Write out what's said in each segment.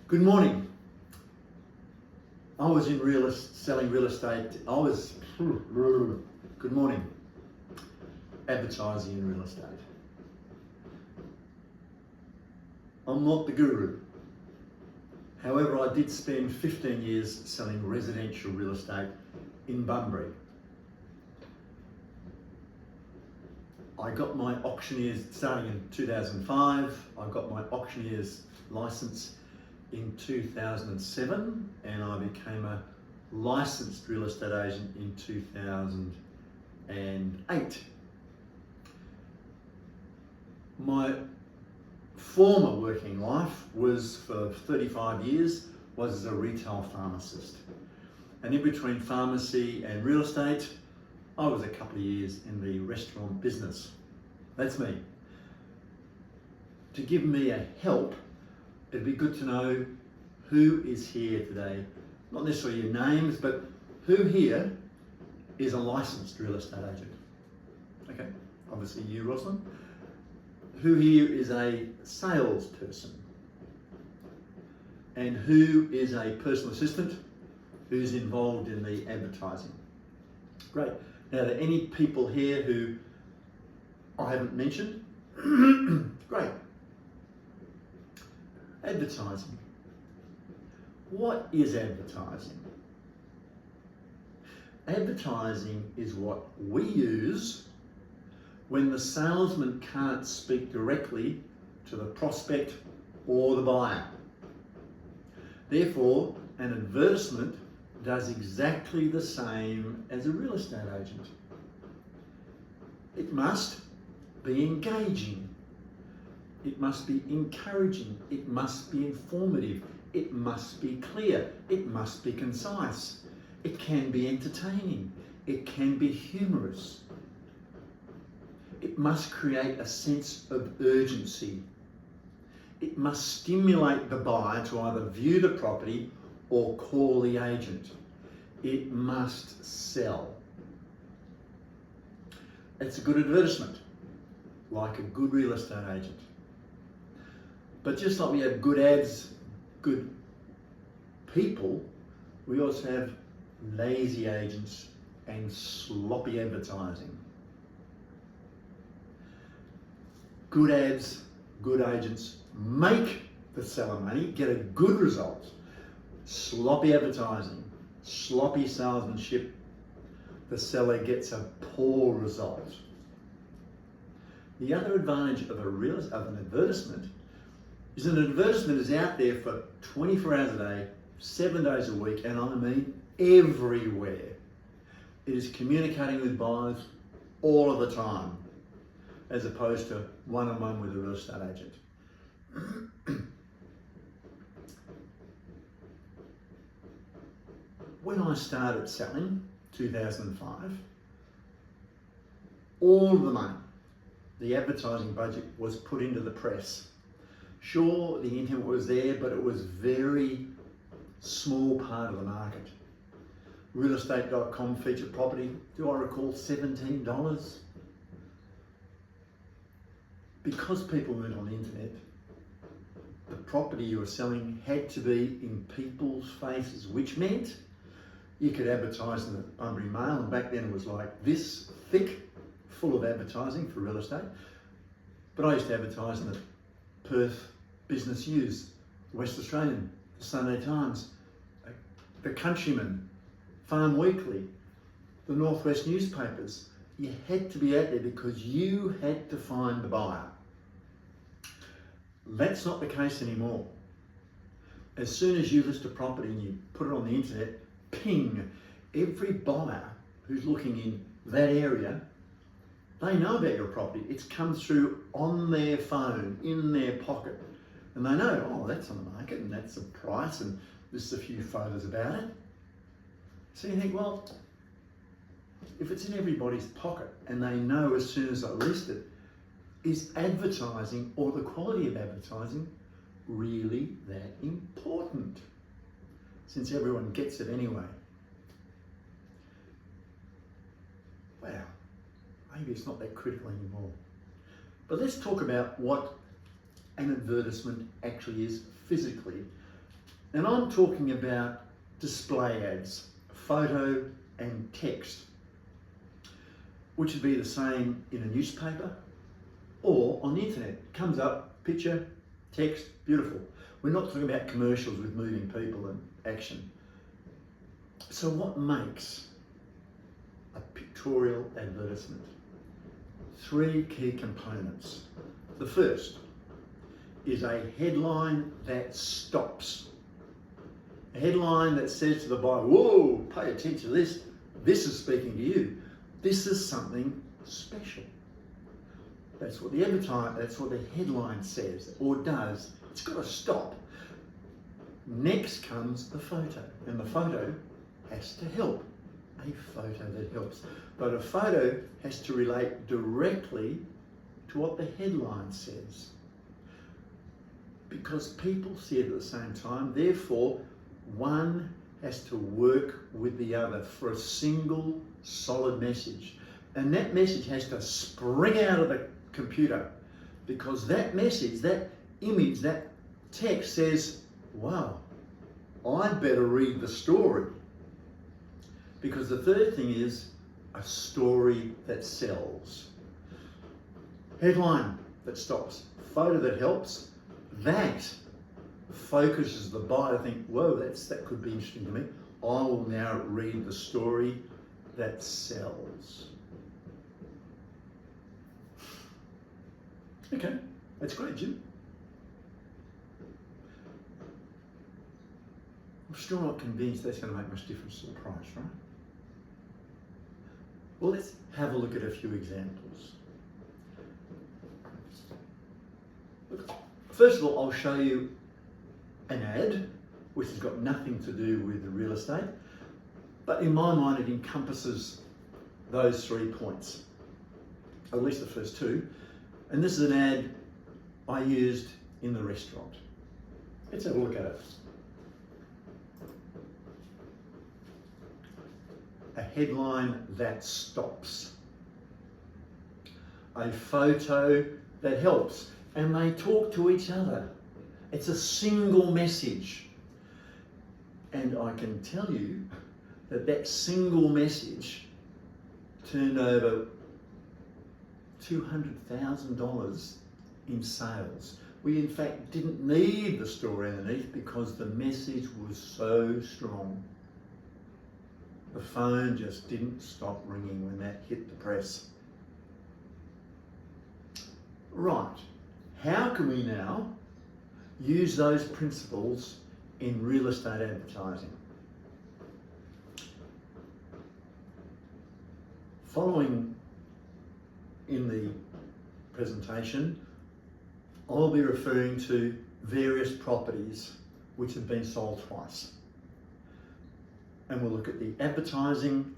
Good morning. I was in selling real estate. Good morning. Advertising in real estate. I'm not the guru. However, I did spend 15 years selling residential real estate in Bunbury. I got my auctioneer's, starting in 2005, I got my auctioneer's license in 2007, and I became a licensed real estate agent in 2008. My former working life was, for 35 years, was as a retail pharmacist. And in between pharmacy and real estate, I was a couple of years in the restaurant business. That's me. To give me a help, it'd be good to know who is here today. Not necessarily your names, but who here is a licensed real estate agent? Okay, obviously you, Rosalind. Who here is a salesperson? And who is a personal assistant who's involved in the advertising? Great. Now, are there any people here who I haven't mentioned? Great. Advertising. What is advertising? Advertising is what we use when the salesman can't speak directly to the prospect or the buyer. Therefore, an advertisement does exactly the same as a real estate agent. It must be engaging. It must be encouraging. It must be informative. It must be clear. It must be concise. It can be entertaining. It can be humorous. It must create a sense of urgency. It must stimulate the buyer to either view the property or call the agent. It must sell. It's a good advertisement, like a good real estate agent. But just like we have good ads, good people, we also have lazy agents and sloppy advertising. Good ads, good agents make the seller money, get a good result. Sloppy advertising, sloppy salesmanship, the seller gets a poor result. The other advantage of an advertisement is an advertisement is out there for 24 hours a day, 7 days a week, and I mean everywhere. It is communicating with buyers all of the time, as opposed to one-on-one with a real estate agent. When I started selling, 2005, all the money, the advertising budget, was put into the press. Sure, the internet was there, but it was very small part of the market. Realestate.com featured property, do I recall, $17? Because people weren't on the internet, the property you were selling had to be in people's faces, which meant you could advertise in the Bunbury Mail, and back then it was like this thick, full of advertising for real estate. But I used to advertise in the Perth Business News, West Australian, the Sunday Times, the Countryman, Farm Weekly, the Northwest newspapers. You had to be out there because you had to find the buyer. That's not the case anymore. As soon as you list a property and you put it on the internet, ping, every buyer who's looking in that area, they know about your property. It's come through on their phone, in their pocket. And they know, oh, that's on the market and that's the price and there's a few photos about it. So you think, well, if it's in everybody's pocket and they know as soon as I list it, is advertising, or the quality of advertising, really that important? Since everyone gets it anyway. Wow, maybe it's not that critical anymore. But let's talk about what an advertisement actually is physically And I'm talking about display ads, photo and text, which would be the same in a newspaper or on the internet. It comes up, picture, text, beautiful. We're not talking about commercials with moving people and action. So what makes a pictorial advertisement? 3 key components. The first is a headline that stops. A headline that says to the buyer, whoa, pay attention to this. This is speaking to you. This is something special. That's what the headline says or does. It's got to stop. Next comes the photo, and the photo has to help. A photo that helps. But a photo has to relate directly to what the headline says. Because people see it at the same time, therefore one has to work with the other for a single solid message. And that message has to spring out of the computer, because that message, that image, that text says, wow, I'd better read the story. Because the third thing is a story that sells. Headline that stops, photo that helps, that focuses the buyer to think, whoa, that could be interesting to me. I will now read the story that sells. Okay, that's great, Jim. I'm still not convinced that's going to make much difference to the price, right? Well, let's have a look at a few examples. Look, first of all, I'll show you an ad which has got nothing to do with the real estate, but in my mind it encompasses those 3 points, at least the first 2. And this is an ad I used in the restaurant. Let's have a look at it. A headline that stops. A photo that helps. And they talk to each other. It's a single message. And I can tell you that single message turned over $200,000 in sales. We in fact didn't need the story underneath because the message was so strong. The phone just didn't stop ringing when that hit the press. Right, how can we now use those principles in real estate advertising? Following in the presentation, I'll be referring to various properties which have been sold twice. And we'll look at the advertising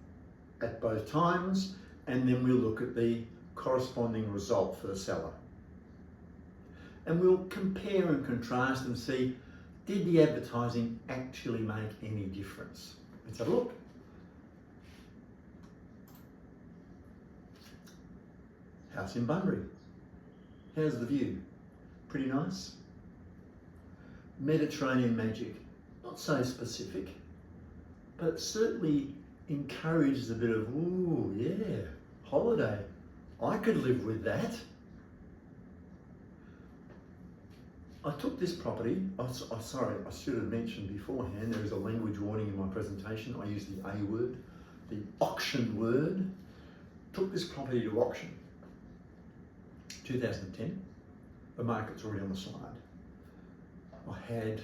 at both times, and then we'll look at the corresponding result for the seller. And we'll compare and contrast and see, did the advertising actually make any difference? Let's have a look. House in Bunbury. How's the view? Pretty nice. Mediterranean magic. Not so specific, but it certainly encourages a bit of, ooh, yeah, holiday. I could live with that. I took this property, sorry, I should have mentioned beforehand, there is a language warning in my presentation. I use the A word, the auction word. Took this property to auction. 2010, the market's already on the slide. I had,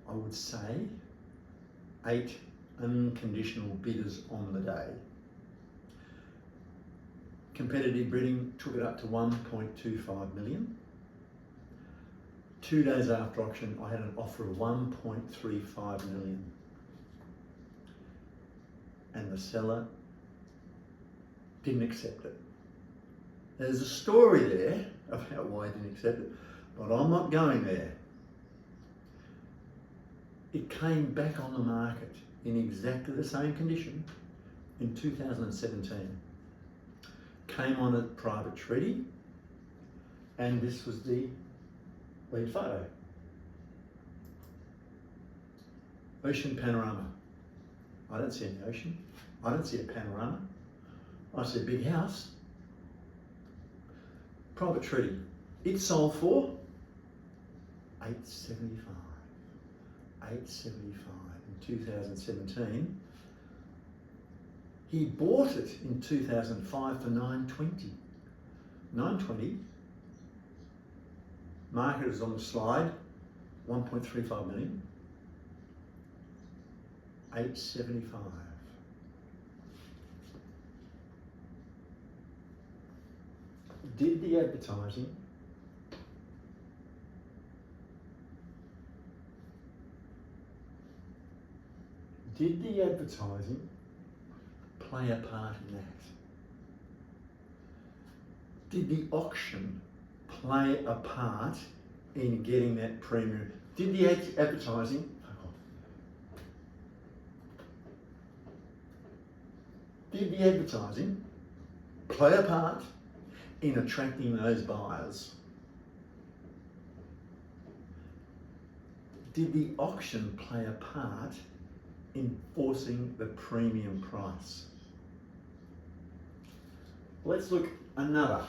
I would say, 8 unconditional bidders on the day. Competitive bidding took it up to 1.25 million. 2 days after auction, I had an offer of 1.35 million. And the seller didn't accept it. There's a story there about why he didn't accept it, but I'm not going there. It came back on the market in exactly the same condition in 2017. Came on at private treaty, and this was the lead photo. Ocean panorama. I don't see any ocean. I don't see a panorama. I see a big house. Private treaty. It sold for $875. $875 in 2017. He bought it in 2005 for $920. $920. Market is on the slide. 1.35 million. 875. Did the advertising play a part in that? Did the auction play a part in getting that premium? Did the advertising play a part in attracting those buyers? Did the auction play a part in forcing the premium price? Let's look another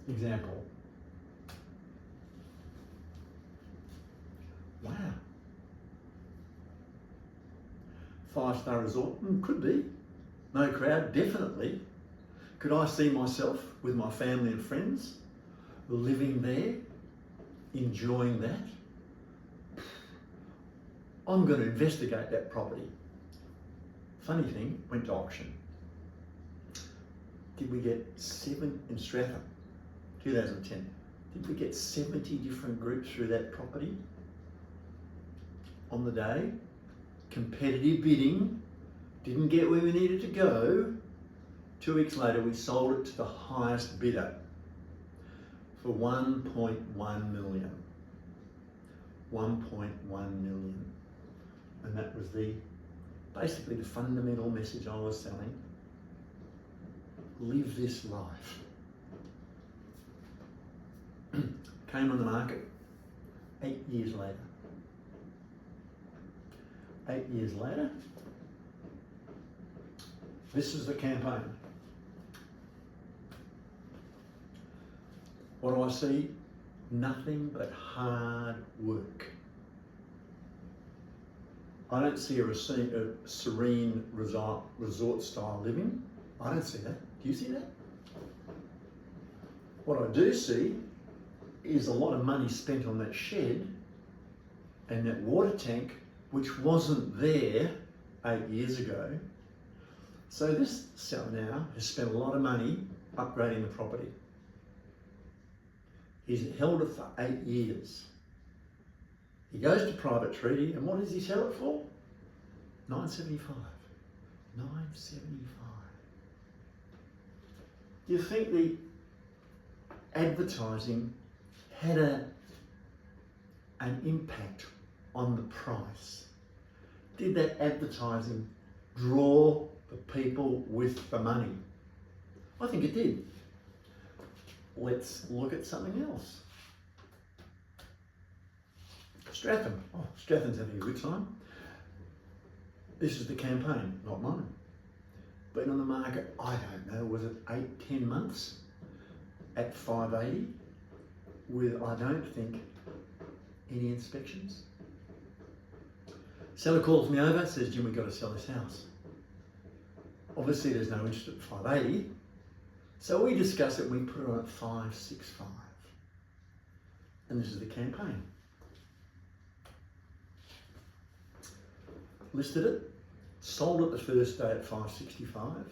example. Wow. 5-star resort? Could be. No crowd? Definitely. Could I see myself with my family and friends living there, enjoying that? I'm going to investigate that property. Funny thing, went to auction. Did we get in Stratham, 2010? Did we get 70 different groups through that property on the day? Competitive bidding, didn't get where we needed to go. 2 weeks later, we sold it to the highest bidder for 1.1 million. 1.1 million. And that was basically the fundamental message I was selling. Live this life. Came on the market 8 years later. 8 years later, this is the campaign. What do I see? Nothing but hard work. I don't see a serene resort style living. I don't see that. Do you see that? What I do see is a lot of money spent on that shed and that water tank, which wasn't there 8 years ago. So this seller now has spent a lot of money upgrading the property. He's held it for 8 years. He goes to private treaty, and what does he sell it for? $975. $975. Do you think the advertising had an impact on the price? Did that advertising draw the people with the money? I think it did. Let's look at something else. Stratham. Oh, Stratham's having a good time. This is the campaign, not mine. Been on the market, I don't know, was it 8, 10 months at 580 with, I don't think, any inspections. Seller calls me over, says, Jim, we've got to sell this house. Obviously there's no interest at 580. So we discuss it and we put it on at 565. And this is the campaign. Listed it, sold it the first day at 565.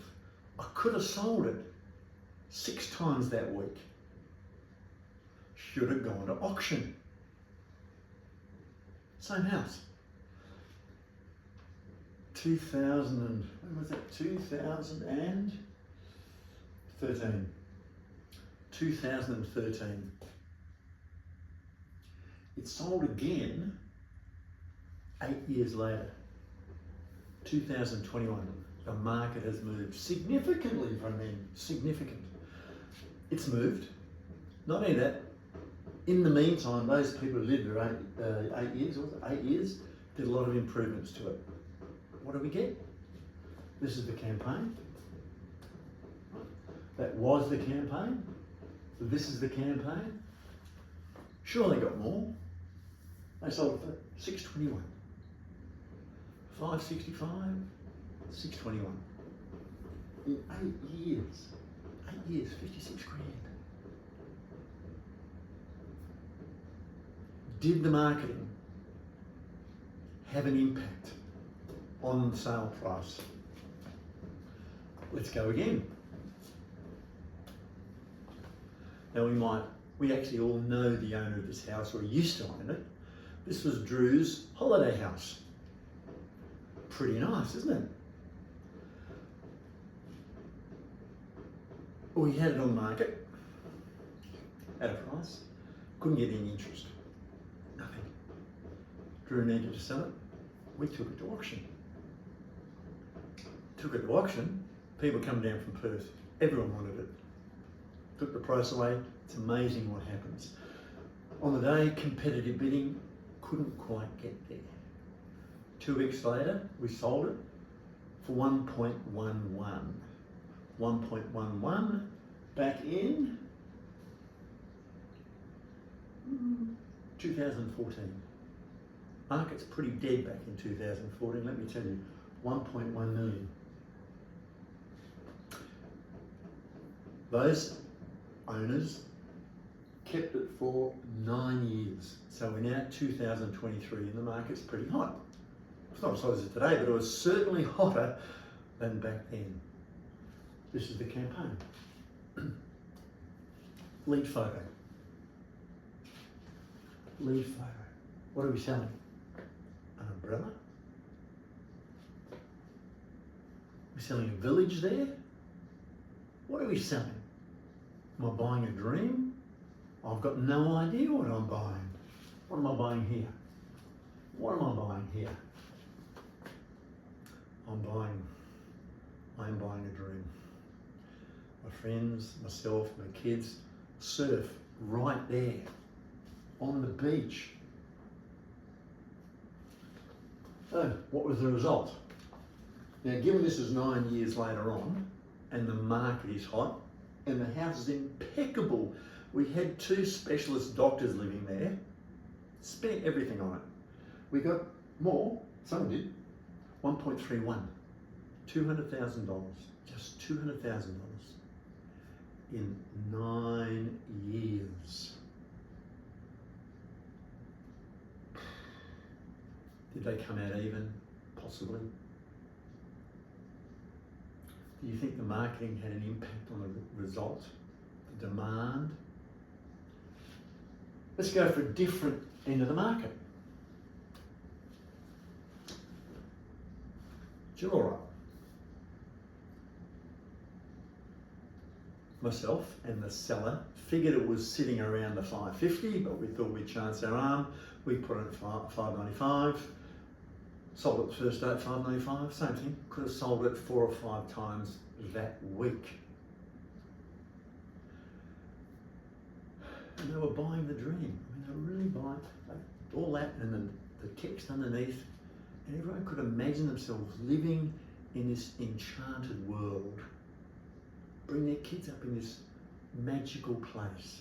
I could have sold it 6 times that week. Should have gone to auction. Same house. 2013. It sold again 8 years later. 2021. The market has moved significantly from then. Significant. It's moved. Not only that, in the meantime, those people who lived there 8 years, 8 years, Did a lot of improvements to it. What do we get? This is the campaign. That was the campaign. This is the campaign. Sure, they got more. They sold it for $621. $565, $621. In 8 years. 8 years, 56 grand. Did the marketing have an impact on the sale price? Let's go again. Now we actually all know the owner of this house, or used to own it. This was Drew's holiday house. Pretty nice, isn't it? We had it on the market at a price. Couldn't get any interest. Nothing. Drew needed to sell it. We took it to auction. Took it to auction. People come down from Perth. Everyone wanted it. Took the price away. It's amazing what happens. On the day, competitive bidding, couldn't quite get there. 2 weeks later, we sold it for 1.11. 1.11 back in 2014. Market's pretty dead back in 2014, let me tell you. 1.1 million. Those owners kept it for 9 years. So we're now 2023 and the market's pretty hot. It's not as hot as it today, but it was certainly hotter than back then. This is the campaign. Lead photo. Lead photo. What are we selling? An umbrella? We're selling a village there? What are we selling? Am I buying a dream? I've got no idea what I'm buying. What am I buying here? What am I buying here? I am buying a dream. My friends, myself, my kids surf right there on the beach. So, what was the result? Now, given this is 9 years later on, and the market is hot, and the house is impeccable, we had 2 specialist doctors living there, spent everything on it. We got more, someone did, 1.31, $200,000, just $200,000 in 9 years. Did they come out even? Possibly. Do you think the marketing had an impact on the result, the demand? Let's go for a different end of the market. Jewellery. Myself and the seller figured it was sitting around the 550, but we thought we'd chance our arm. We put it at 595. Sold it the first day at 595, same thing. Could have sold it 4 or 5 times that week. And they were buying the dream. I mean, they were really buying all that, and then the text underneath. And everyone could imagine themselves living in this enchanted world. Bring their kids up in this magical place.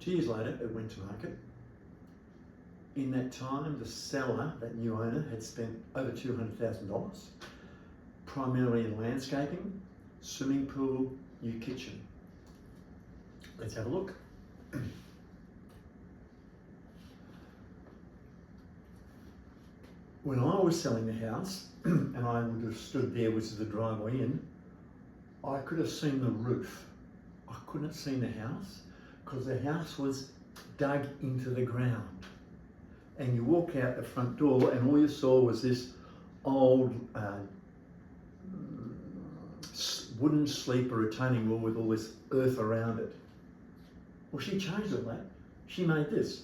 2 years later, it went to market. In that time, the seller, that new owner, had spent over $200,000, primarily in landscaping, swimming pool, new kitchen. Let's have a look. When I was selling the house, and I would have stood there, which is the driveway in, I could have seen the roof. I couldn't have seen the house, because the house was dug into the ground. And you walk out the front door and all you saw was this old wooden sleeper retaining wall with all this earth around it. Well, she changed all that. She made this.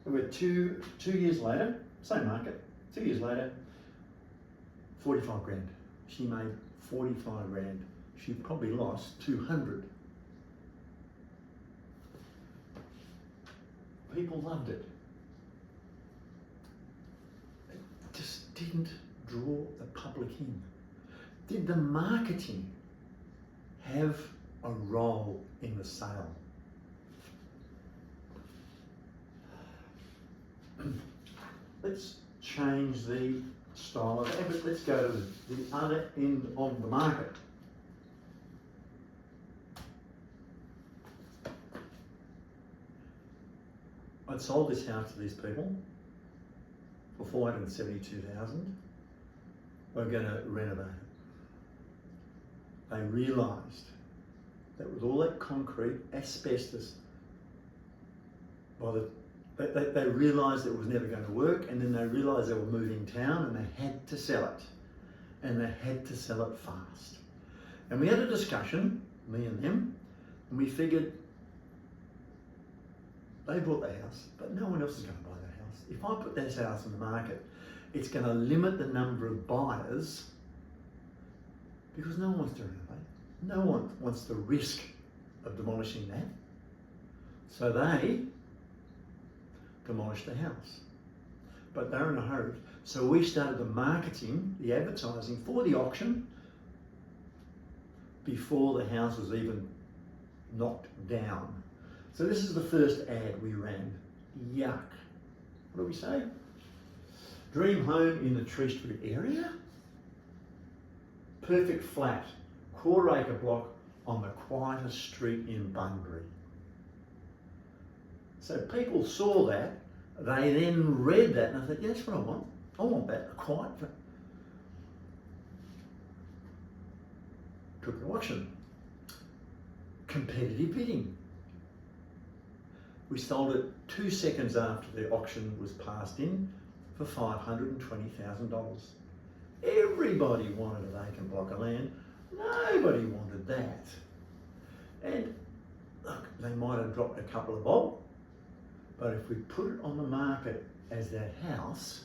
And we're two years later, same market, 2 years later, 45 grand. She made 45 grand. She probably lost 200. People loved it. didn't draw the public in? Did the marketing have a role in the sale? Let's change the style of advert. Let's go to the other end of the market. I'd sold this house to these people for $472,000. We're going to renovate it. They realised that with all that concrete, asbestos, they realised it was never going to work, and then they realised they were moving town and they had to sell it. And they had to sell it fast. And we had a discussion, me and them, and we figured they bought the house, but no one else is going to buy that house. If I put this house in the market, it's going to limit the number of buyers because no one wants to renovate. No one wants the risk of demolishing that. So they demolished the house. But they're in a hurry. So we started the marketing, the advertising for the auction before the house was even knocked down. So this is the first ad we ran. Yuck. What do we say? Dream home in the Tree Street area. Perfect flat, quarter-acre block on the quietest street in Bunbury. So people saw that, they then read that, and I thought, yeah, that's what I want. I want that, a quiet flat. Took an auction. Competitive bidding. We sold it 2 seconds after the auction was passed in for $520,000. Everybody wanted a vacant block of land. Nobody wanted that. And look, they might have dropped a couple of bob, but if we put it on the market as that house,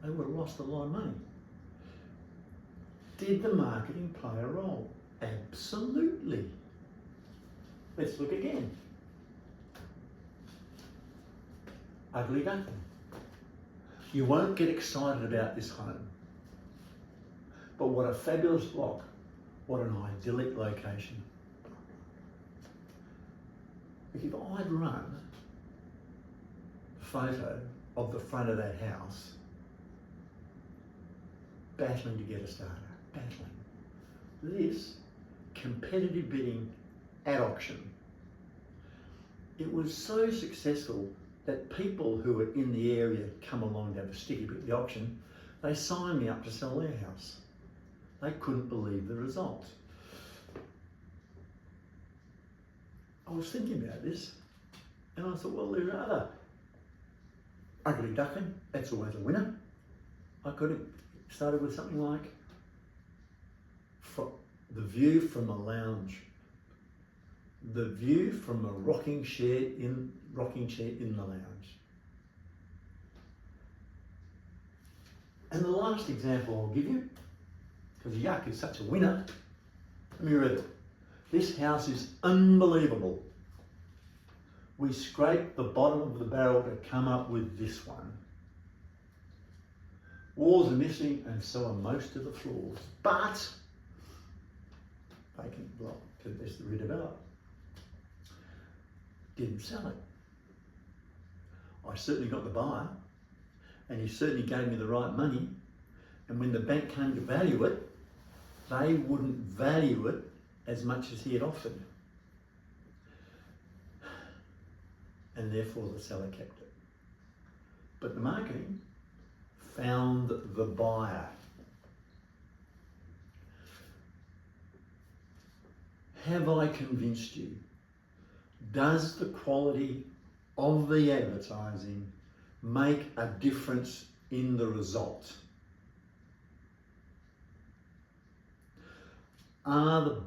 they would have lost a lot of money. Did the marketing play a role? Absolutely. Let's look again. Ugly Duckling. You won't get excited about this home. But what a fabulous block. What an idyllic location. If I'd run a photo of the front of that house, battling to get a starter, battling. This, competitive bidding at auction. It was so successful that people who were in the area come along to have a sticky bit at the auction, they signed me up to sell their house. They couldn't believe the result. I was thinking about this, and I thought, well, there's other Ugly Duckling, that's always a winner. I could have started with something like the view from a lounge, the view from a rocking chair in the lounge. And the last example I'll give you, because yuck is such a winner, let me read it. This house is unbelievable. We scraped the bottom of the barrel to come up with this one. Walls are missing and so are most of the floors. But vacant block to best redevelop. Didn't sell it. I certainly got the buyer, and he certainly gave me the right money. And when the bank came to value it, they wouldn't value it as much as he had offered. And therefore the seller kept it. But the marketing found the buyer. Have I convinced you? Does the quality of the advertising make a difference in the result? Are the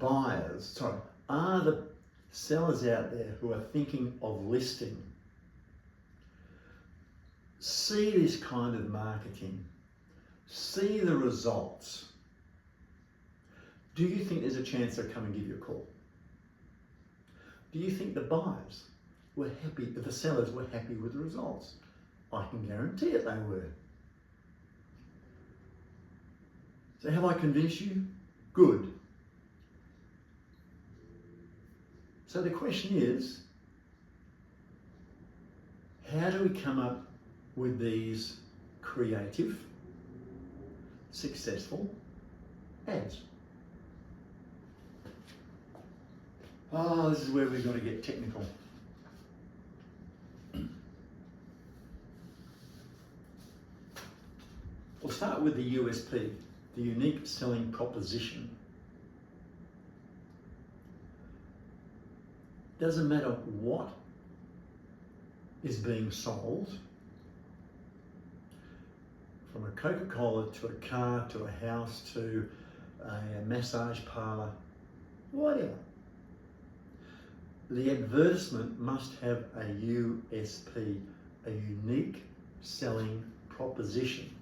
sellers out there who are thinking of listing see this kind of marketing, see the results? Do you think there's a chance they'll come and give you a call? Do you think the buyers were happy, the sellers were happy with the results? I can guarantee it they were. So have I convinced you? Good. So the question is, how do we come up with these creative, successful ads? Oh, this is where we've got to get technical. We'll start with the USP, the unique selling proposition. Doesn't matter what is being sold, from a Coca-Cola to a car to a house to a massage parlour, whatever. The advertisement must have a USP, a unique selling proposition.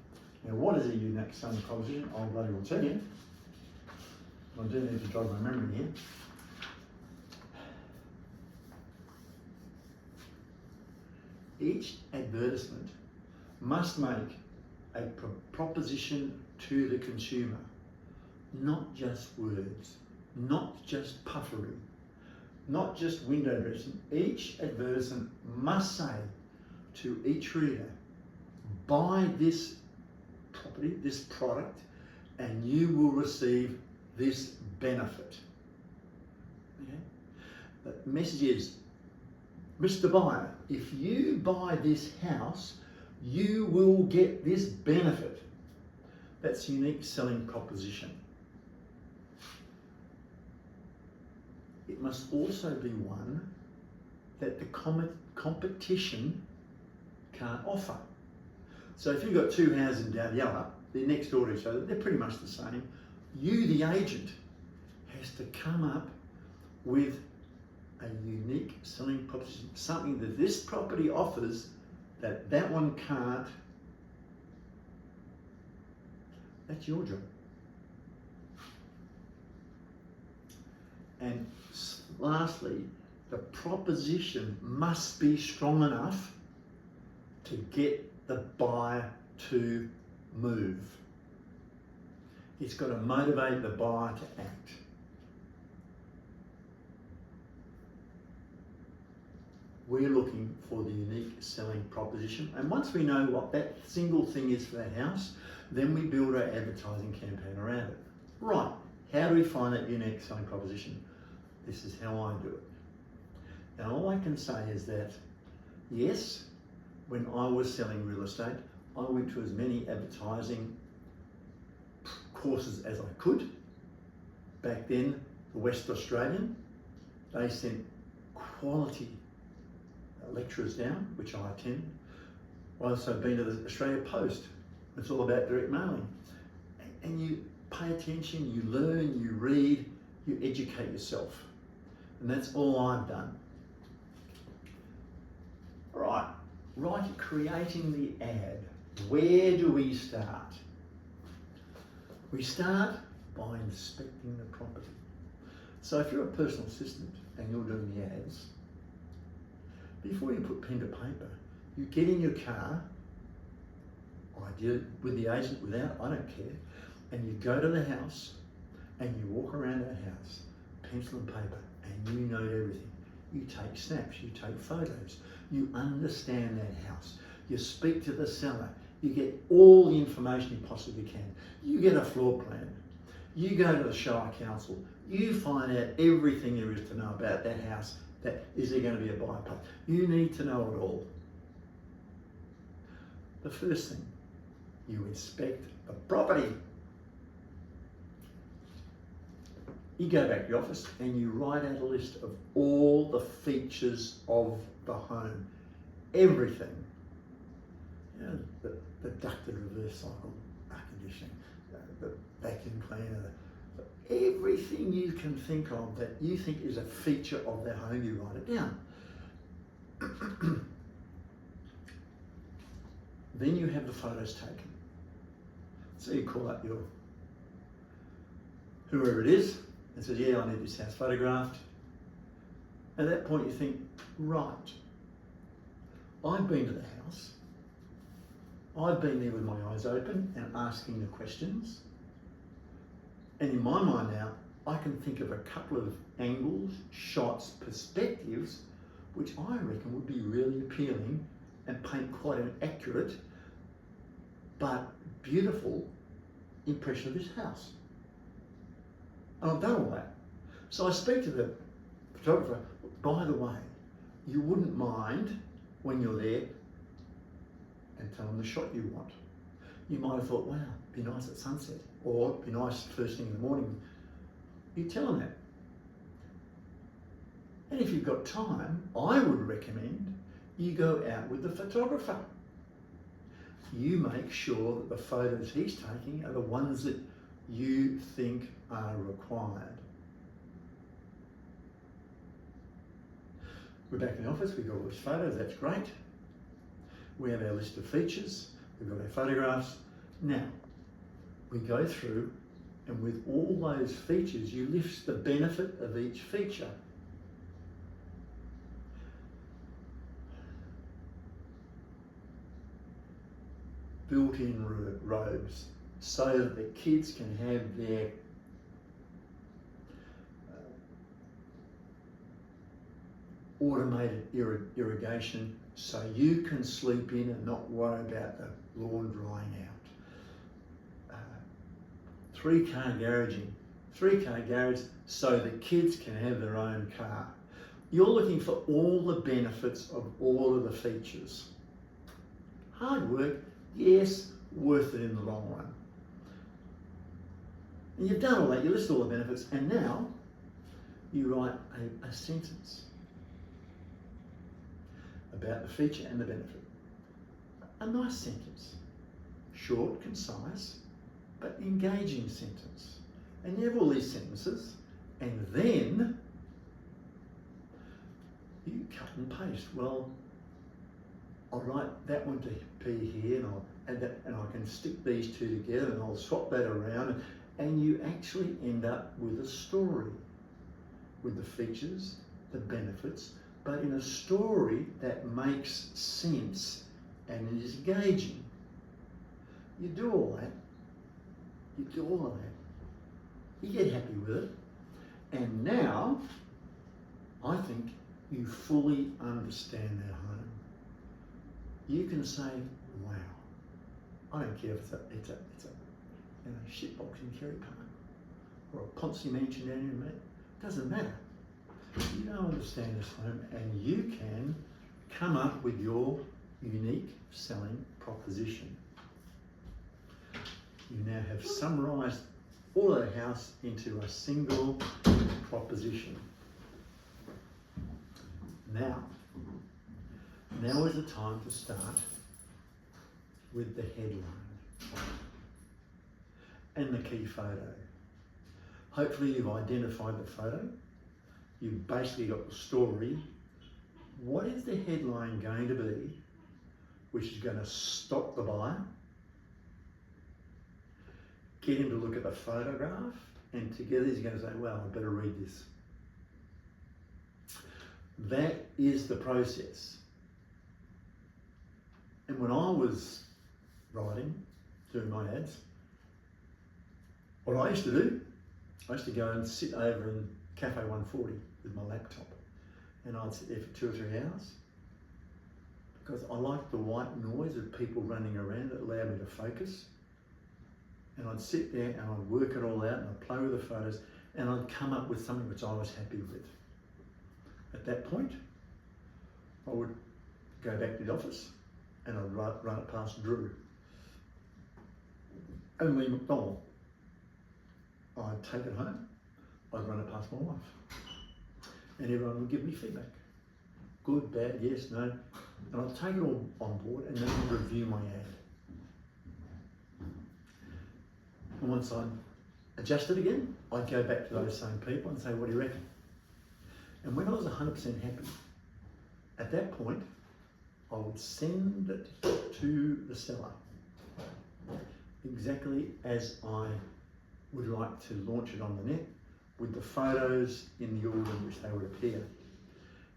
Now, what is a unique selling proposition? I'll bloody well tell you. I do need to jog my memory here. Each advertisement must make a proposition to the consumer, not just words, not just puffery, not just window dressing. Each advertisement must say to each reader, buy this property, this product, and you will receive this benefit. Okay? The message is, Mr. Buyer, if you buy this house, you will get this benefit. That's unique selling proposition. It must also be one that the competition can't offer. So if you've got two houses in Dowdialla, they're next door to each other, they're pretty much the same. You, the agent, has to come up with a unique selling proposition, something that this property offers that that one can't. That's your job. And lastly, the proposition must be strong enough to get the buyer to move. It's got to motivate the buyer to act. We're looking for the unique selling proposition. And once we know what that single thing is for that house, then we build our advertising campaign around it. Right, how do we find that unique selling proposition? This is how I do it. And all I can say is that, yes, when I was selling real estate, I went to as many advertising courses as I could. Back then, the West Australian, they sent quality lecturers down, which I attend. I've also been to the Australia Post. It's all about direct mailing. And you pay attention, you learn, you read, you educate yourself. And that's all I've done. Right, creating the ad. Where do we start? We start by inspecting the property. So if you're a personal assistant and you're doing the ads, before you put pen to paper, you get in your car, ideally with the agent, without, I don't care, and you go to the house and you walk around that house, pencil and paper, and you note everything. You take snaps, you take photos, you understand that house, you speak to the seller, you get all the information you possibly can. You get a floor plan, you go to the Shire Council, you find out everything there is to know about that house. That is there going to be a buyer pay? You need to know it all. The first thing, you inspect the property. You go back to the office and you write out a list of all the features of the home. Everything. You know, the ducted reverse cycle air conditioning, the vacuum cleaner, everything you can think of that you think is a feature of their home, you write it down. Then you have the photos taken. So you call up your whoever it is and says, yeah, I need this house photographed. At that point you think, right, I've been to the house, I've been there with my eyes open and asking the questions. And in my mind now, I can think of a couple of angles, shots, perspectives, which I reckon would be really appealing and paint quite an accurate but beautiful impression of this house. And I've done all that. So I speak to the photographer, by the way, you wouldn't mind when you're there, and tell them the shot you want. You might have thought, wow, it'd be nice at sunset, or it'd be nice first thing in the morning. You tell them that. And if you've got time, I would recommend you go out with the photographer. You make sure that the photos he's taking are the ones that you think are required. We're back in the office, we've got all these photos, that's great. We have our list of features, we've got our photographs. Now, we go through, and with all those features, you list the benefit of each feature. Built-in robes, so that the kids can have their automated irrigation, so you can sleep in and not worry about the lawn drying out. 3-car garaging. 3-car garage so the kids can have their own car. You're looking for all the benefits of all of the features. Hard work, yes, worth it in the long run. And you've done all that, you list all the benefits, and now you write a sentence about the feature and the benefit. A nice sentence. Short, concise, but engaging sentence. And you have all these sentences, and then you cut and paste. Well, I'll write that one to be here, and I'll add that, and I can stick these two together, and I'll swap that around, and you actually end up with a story with the features, the benefits, but in a story that makes sense and is engaging. You do all that. You do all of that. You get happy with it. And now, I think you fully understand that home. You can say, wow, I don't care if it's a shitbox in Kerry Park or a Ponce mansion down in it. Doesn't matter. You don't understand this home, and you can come up with your unique selling proposition. You now have summarised all of the house into a single proposition. Now is the time to start with the headline and the key photo. Hopefully you've identified the photo. You've basically got the story. What is the headline going to be, which is going to stop the buyer, get him to look at the photograph, and together he's going to say, well, I better read this. That is the process. And when I was writing, doing my ads, what I used to do, I used to go and sit over in Cafe 140 with my laptop, and I'd sit there for 2 or 3 hours because I liked the white noise of people running around. It allowed me to focus, and I'd sit there and I'd work it all out, and I'd play with the photos, and I'd come up with something which I was happy with. At that point, I would go back to the office and I'd run it past Drew and Lee McDonald. I'd take it home, I'd run it past my wife, and everyone would give me feedback. Good, bad, yes, no. And I'd take it all on board and then I'd review my ad. And once I'd adjust it again, I'd go back to those same people and say, what do you reckon? And when I was 100% happy, at that point, I would send it to the seller exactly as I would like to launch it on the net, with the photos in the order in which they would appear.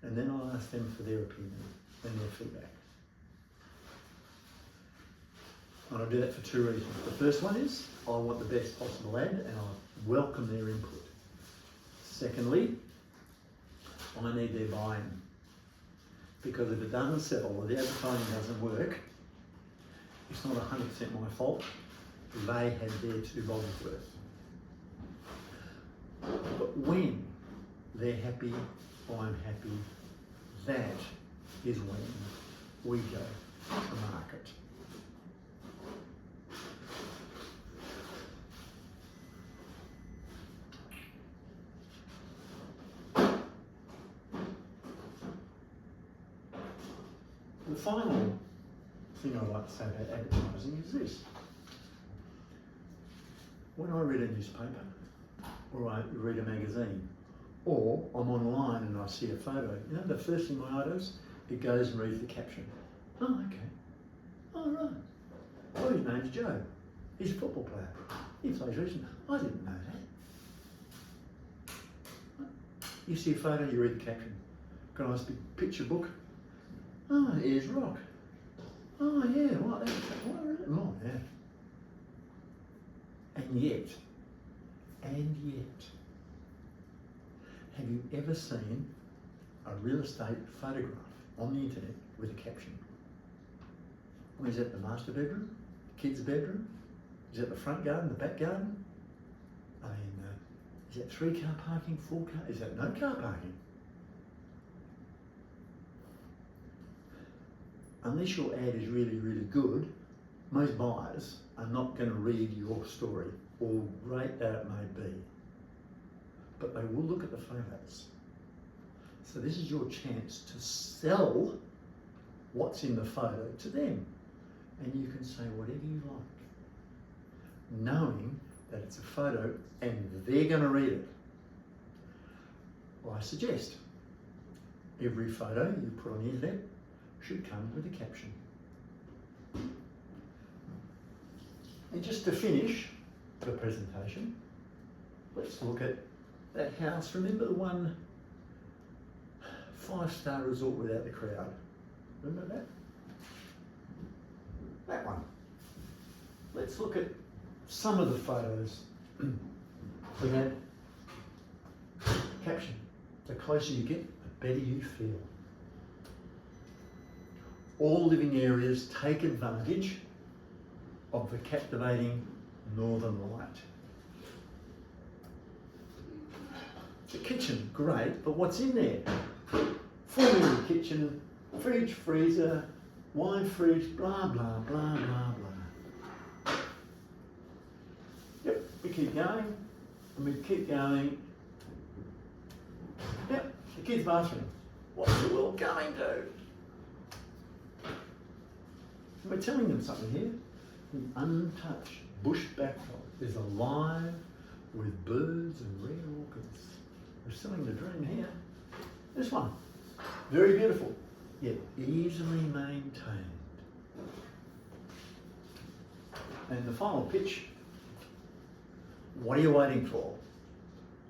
And then I'll ask them for their opinion and their feedback. And I do that for 2 reasons. The first one is I want the best possible ad, and welcome their input. Secondly, I need their buy-in. Because if it doesn't sell or the advertising doesn't work, it's not 100% my fault. They had their $2 worth. But when they're happy, I'm happy, that is when we go to market. The final thing I'd like to say about advertising is this. When I read a newspaper, or I read a magazine, or I'm online and I see a photo, you know, the first thing my eye does, it goes and reads the caption. Oh, okay. Oh, right. Oh, his name's Joe. He's a football player. He plays recently. I didn't know that. You see a photo, you read the caption. Got a nice big picture book. Oh, here's Rock. Oh, yeah, what? Oh, yeah. And yet, have you ever seen a real estate photograph on the internet with a caption? Is that the master bedroom? The kids' bedroom? Is that the front garden, the back garden? I mean, is that 3-car parking, 4-car? Is that no car parking? Unless your ad is really, really good, most buyers are not going to read your story, or great that it may be. But they will look at the photos. So this is your chance to sell what's in the photo to them. And you can say whatever you like, knowing that it's a photo and they're going to read it. Well, I suggest every photo you put on the internet should come with a caption. And just to finish the presentation, let's look at that house. Remember the one 5-star resort without the crowd? Remember that? That one. Let's look at some of the photos. We had caption. The closer you get, the better you feel. All living areas take advantage of the captivating northern light. The kitchen, great, but what's in there? Full kitchen, fridge, freezer, wine fridge, blah, blah, blah, blah, blah. Yep, we keep going, and we keep going. Yep, the kids' bathroom. What's the world going to? We're telling them something here. An untouched bush backdrop is alive with birds and rare orchids. We're selling the dream here. This one, very beautiful, yet easily maintained. And the final pitch, what are you waiting for?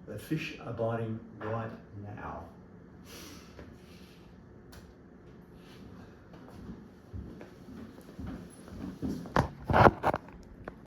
The fish are biting right now.